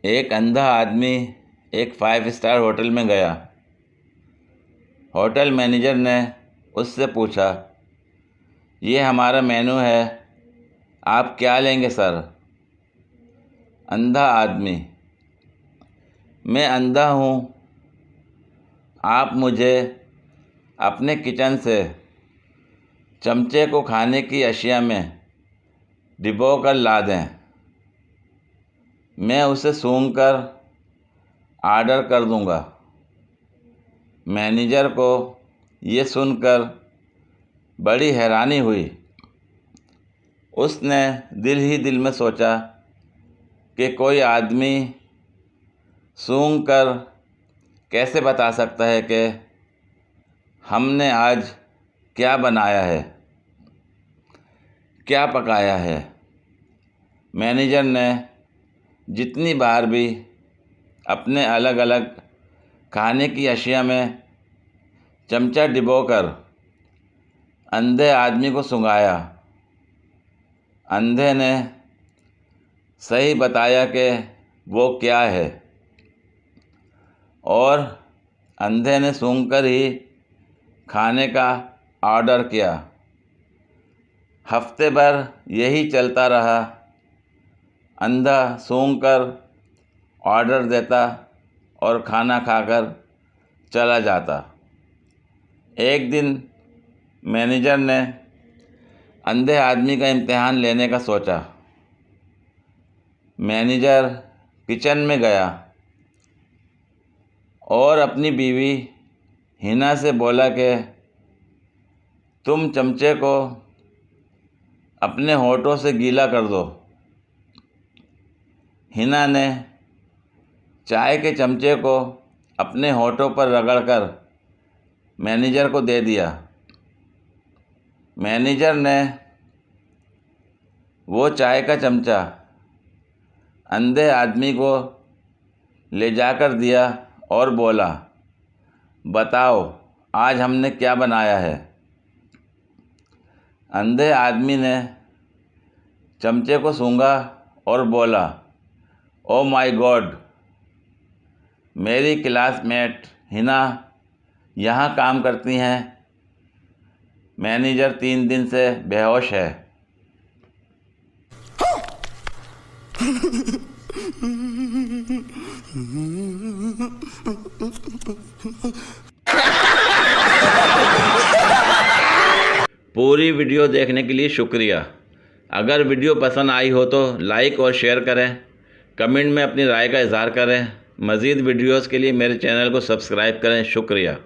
एक अंधा आदमी एक 5 स्टार होटल में गया। होटल मैनेजर ने उससे पूछा, ये हमारा मेनू है, आप क्या लेंगे सर? अंधा आदमी, मैं अंधा हूँ, आप मुझे अपने किचन से चमचे को खाने की अशिया में डिबो कर ला दें, मैं उसे सूंघकर ऑर्डर कर दूंगा। मैनेजर को ये सुनकर बड़ी हैरानी हुई। उसने दिल ही दिल में सोचा कि कोई आदमी सूंघकर कैसे बता सकता है कि हमने आज क्या बनाया है, क्या पकाया है। मैनेजर ने जितनी बार भी अपने अलग अलग खाने की अशिया में चमचा डिबोकर अंधे आदमी को सूंघाया, अंधे ने सही बताया कि वो क्या है और अंधे ने सूंघकर ही खाने का ऑर्डर किया। हफ्ते भर यही चलता रहा। अंधा सूंघकर ऑर्डर देता और खाना खाकर चला जाता। एक दिन मैनेजर ने अंधे आदमी का इम्तिहान लेने का सोचा। मैनेजर किचन में गया और अपनी बीवी हिना से बोला कि तुम चमचे को अपने होठों से गीला कर दो। हिना ने चाय के चमचे को अपने होठों पर रगड़कर मैनेजर को दे दिया। मैनेजर ने वो चाय का चमचा अंधे आदमी को ले जाकर दिया और बोला, बताओ आज हमने क्या बनाया है। अंधे आदमी ने चमचे को सूंघा और बोला, ओ माय गॉड, मेरी क्लासमेट हिना यहाँ काम करती हैं। मैनेजर 3 दिन से बेहोश है। पूरी वीडियो देखने के लिए शुक्रिया। अगर वीडियो पसंद आई हो तो लाइक और शेयर करें, कमेंट में अपनी राय का इजहार करें। मज़ीद वीडियोस के लिए मेरे चैनल को सब्सक्राइब करें। शुक्रिया।